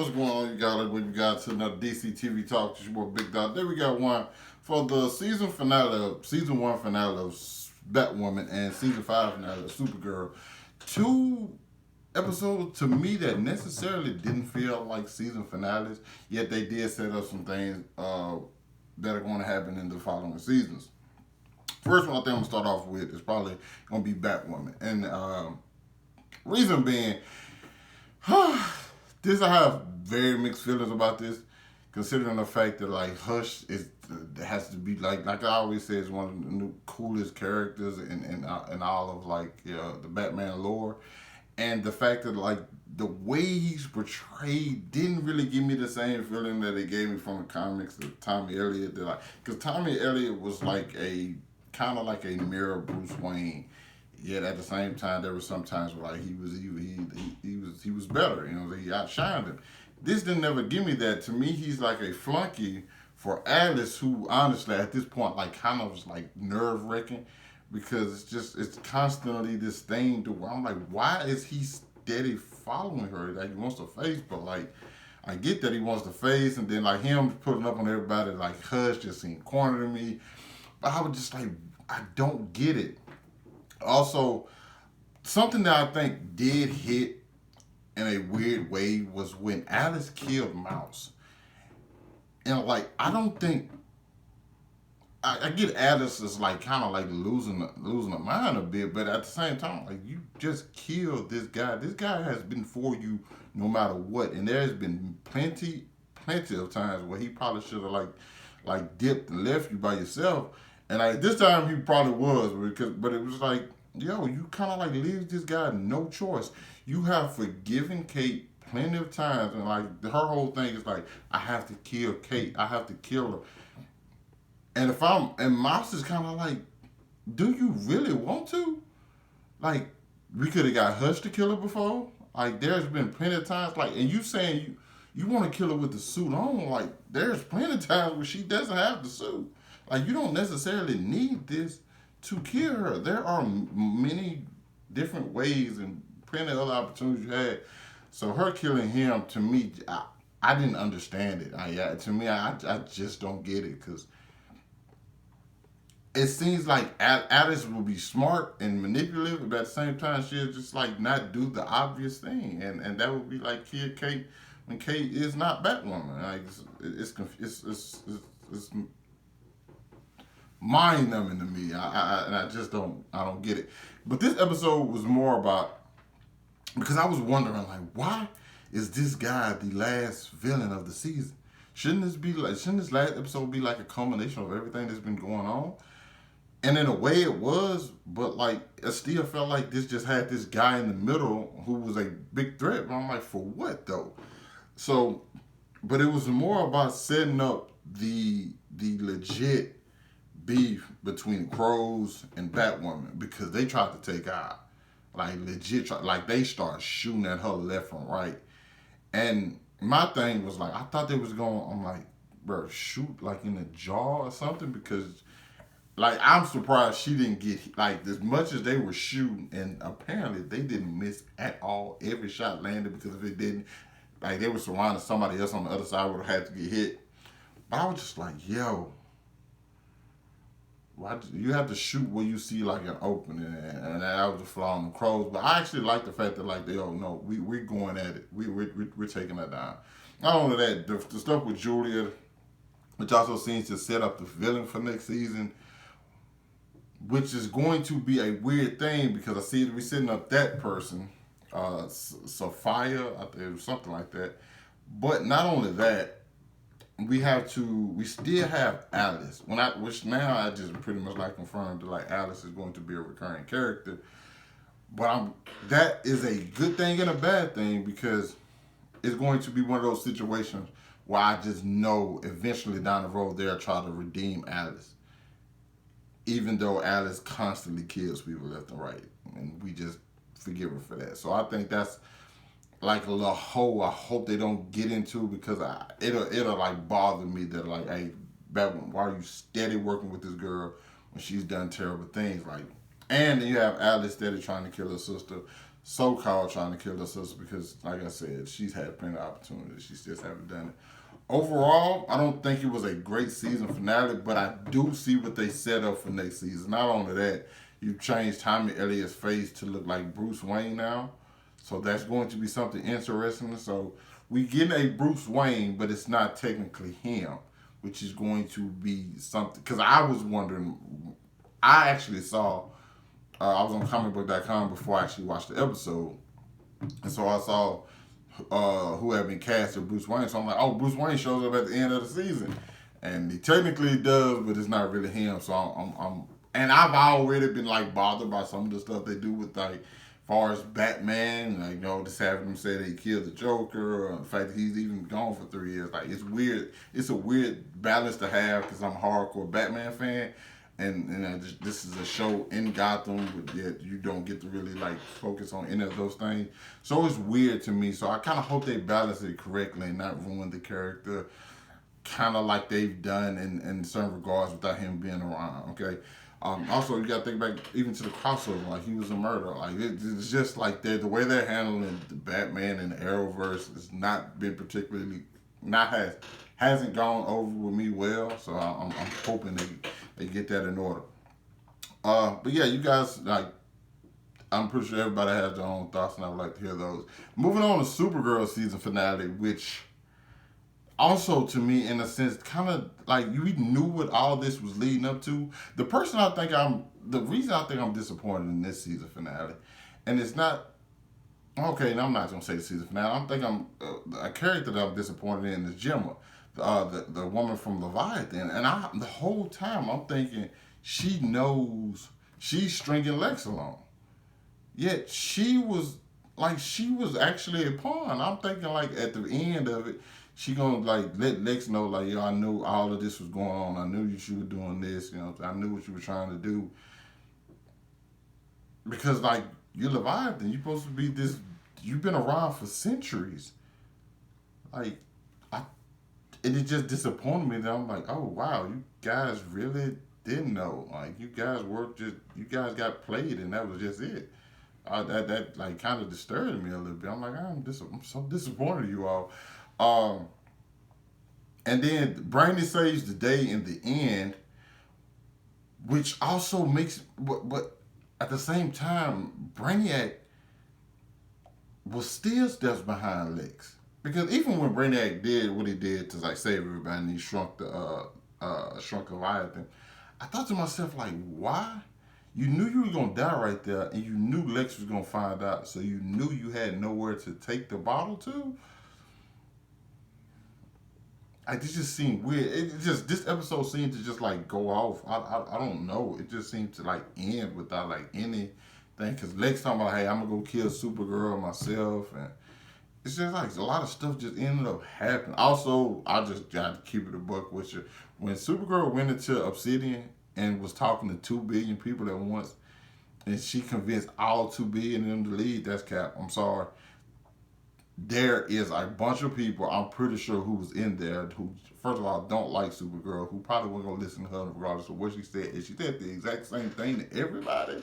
what's going on, you guys? We got to another DC TV talk. It's your boy Big Dog. There we got one for the season finale, season 1 finale of Batwoman and season 5 finale of Supergirl. 2 episodes to me that necessarily didn't feel like season finales, yet they did set up some things that are going to happen in the following seasons. First one I think I'm going to start off with is probably going to be Batwoman. And reason being, I have very mixed feelings about this, considering the fact that like Hush has to be like I always say, is one of the new coolest characters in all of like the Batman lore, and the fact that like the way he's portrayed didn't really give me the same feeling that it gave me from the comics of Tommy Elliott. Because Tommy Elliott was like a kind of like a mirror Bruce Wayne. Yet at the same time, there were some times where like he was better. You know, he outshined him. This didn't ever give me that. To me, he's like a flunky for Alice, who honestly at this point like kind of was like nerve wracking, because it's constantly this thing to where I'm like, why is he steady following her? Like he wants to face, but like I get that he wants to face, and then like him putting up on everybody like Hush just seemed corny to me. But I was just like, I don't get it. Also, something that I think did hit in a weird way was when Alice killed Mouse. And like, I don't think I get Alice is like kind of like losing her mind a bit, but at the same time, like you just killed this guy. This guy has been for you no matter what, and there's been plenty of times where he probably should have like dipped and left you by yourself. And like this time he probably was, but it was like, yo, you kind of like leave this guy no choice. You have forgiven Kate plenty of times, and like her whole thing is like, I have to kill Kate. I have to kill her. And Mouse is kind of like, do you really want to? Like, we could have got Hush to kill her before. Like, there's been plenty of times, like, and you saying you want to kill her with the suit on, like, there's plenty of times where she doesn't have the suit. Like, you don't necessarily need this to kill her. There are many different ways and plenty of other opportunities you had. So her killing him, to me, I didn't understand it. To me, I just don't get it, because it seems like Alice will be smart and manipulative, but at the same time, she'll just like not do the obvious thing, and that would be like kill Kate when Kate is not Batwoman. Like it's mind numbing to me. I just don't get it. But this episode was more about, because I was wondering like, why is this guy the last villain of the season? Shouldn't this last episode be like a culmination of everything that's been going on? And in a way it was, but like I still felt like this just had this guy in the middle who was a big threat. And I'm like, for what though? So, but it was more about setting up the legit beef between Crows and Batwoman, because they tried to take out, like legit, like they started shooting at her left and right. And my thing was like, I thought they was going, I'm like, bro, shoot like in the jaw or something, because like I'm surprised she didn't get, like, as much as they were shooting, and apparently they didn't miss at all. Every shot landed, because if it didn't, like they were surrounding somebody else on the other side would have had to get hit. But I was just like, yo, why you have to shoot where you see like an opening, and that was a flaw on the Crows. But I actually like the fact that like they all know we're going at it. We're taking that down. Not only that, the stuff with Julia, which also seems to set up the villain for next season, which is going to be a weird thing, because I see we're setting up that person, Sophia, I think it was something like that. But not only that, we still have Alice. Which now I just pretty much like confirmed that like Alice is going to be a recurring character. But that is a good thing and a bad thing, because it's going to be one of those situations where I just know eventually down the road they'll try to redeem Alice. Even though Alice constantly kills people left and right, and we just forgive her for that. So I think that's like a little hole I hope they don't get into, because it'll like bother me that like, hey, Batwoman, why are you steady working with this girl when she's done terrible things? Like, and then you have Alice steady trying to kill her sister. so-called trying to kill her sister because, like I said, she's had plenty of opportunities. She just haven't done it. Overall, I don't think it was a great season finale, but I do see what they set up for next season. Not only that, you changed Tommy Elliott's face to look like Bruce Wayne now. So that's going to be something interesting. So we get a Bruce Wayne, but it's not technically him, which is going to be something. Because I was wondering, I actually saw, I was on comicbook.com before I actually watched the episode. And so I saw who had been cast as Bruce Wayne. So I'm like, oh, Bruce Wayne shows up at the end of the season. And he technically does, but it's not really him. So and I've already been like bothered by some of the stuff they do with like, far as Batman, like, just having them say that he killed the Joker, or the fact that he's even gone for 3 years. Like, it's weird. It's a weird balance to have because I'm a hardcore Batman fan. And this is a show in Gotham, but yet you don't get to really like focus on any of those things. So it's weird to me. So I kind of hope they balance it correctly and not ruin the character, kind of like they've done in certain regards without him being around. Okay. Also, you got to think back even to the crossover. Like, he was a murderer. Like, it's just like the way they're handling the Batman and the Arrowverse has not been particularly hasn't gone over with me well. So I'm hoping they get that in order. But yeah, you guys, like, I'm pretty sure everybody has their own thoughts, and I would like to hear those. Moving on to Supergirl season finale, which also to me, in a sense, kind of like we knew what all this was leading up to. The reason I think I'm disappointed in this season finale, and it's not okay. And I'm not gonna say the season finale. I'm a character that I'm disappointed in is Gemma, the woman from Leviathan, and the whole time I'm thinking she knows she's stringing Lex along, yet she was actually a pawn. I'm thinking like at the end of it, she gonna like let Lex know like, yo, I knew all of this was going on. I knew you were doing this. I knew what you were trying to do. Because like you're Leviathan, you're supposed to be this. You've been around for centuries. Like, and it just disappointed me that I'm like, oh wow, you guys really didn't know. Like you guys got played, and that was just it. That like kind of disturbed me a little bit. I'm like, I'm so disappointed in you all. And then Brainy saves the day in the end, which also makes, but at the same time, Brainiac was still steps behind Lex. Because even when Brainiac did what he did to like save everybody and he shrunk Leviathan, I thought to myself, like, why? You knew you were gonna die right there, and you knew Lex was gonna find out, so you knew you had nowhere to take the bottle to. This just seemed weird. This episode seemed to just like go off. I don't know. It just seemed to like end without like anything. Cause Lex talking about, hey, I'm gonna go kill Supergirl myself, and it's just like a lot of stuff just ended up happening. Also, I just got to keep it a buck with you. When Supergirl went into Obsidian and was talking to 2 billion people at once, and she convinced all 2 billion of them to leave, that's cap. I'm sorry. There is a bunch of people, I'm pretty sure, who was in there who, first of all, don't like Supergirl, who probably weren't going to listen to her regardless of what she said. If she said the exact same thing to everybody,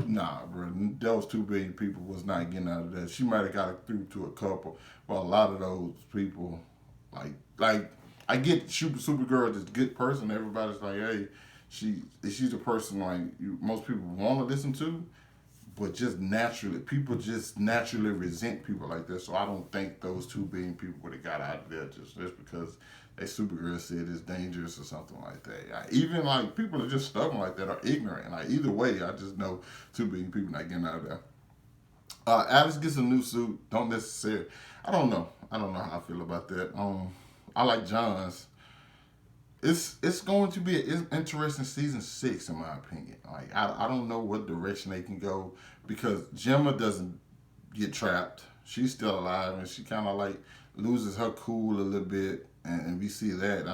nah, bro, those 2 billion people was not getting out of that. She might have got it through to a couple, but a lot of those people, like I get Supergirl is a good person. Everybody's like, hey, she's a person like most people want to listen to. But people just naturally resent people like that. So I don't think those 2 billion people would have got out of there just because a Supergirl said it's dangerous or something like that. Even like people are just stubborn like that or ignorant. Like either way, I just know 2 billion people not getting out of there. Alex gets a new suit. Don't necessarily. I don't know how I feel about that. I like John's. It's going to be an interesting season 6 in my opinion. Like I don't know what direction they can go because Gemma doesn't get trapped. She's still alive and she kind of like loses her cool a little bit, and we see that.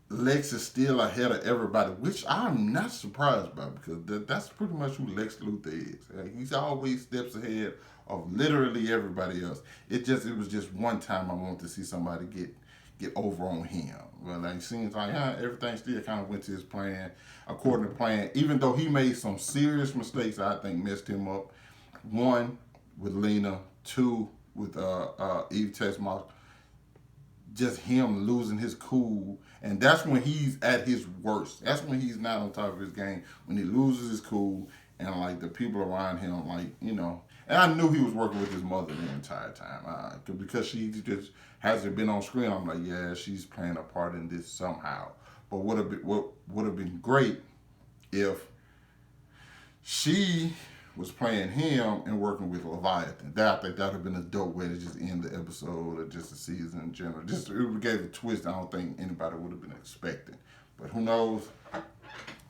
Lex is still ahead of everybody, which I'm not surprised by because that's pretty much who Lex Luthor is. Like, he's always steps ahead of literally everybody else. It was just one time I wanted to see somebody get over on him. Well, it seems like everything still kind of went to his plan, according to plan, even though he made some serious mistakes I think messed him up. One, with Lena. Two, with Eve Tessmark. Just him losing his cool. And that's when he's at his worst. That's when he's not on top of his game. When he loses his cool and like the people around him, like, you know. And I knew he was working with his mother the entire time. Because she just hasn't been on screen. I'm like, yeah, she's playing a part in this somehow. But what would have been great if she was playing him and working with Leviathan. I think that would have been a dope way to just end the episode or just the season in general. Just it gave a twist I don't think anybody would have been expecting. But who knows?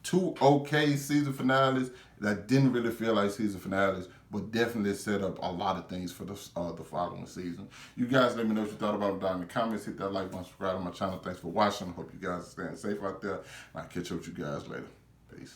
2 okay season finales that didn't really feel like season finales, but definitely set up a lot of things for the following season. You guys let me know what you thought about it down in the comments. Hit that like button, subscribe to my channel. Thanks for watching. Hope you guys are staying safe out there. I'll catch up with you guys later. Peace.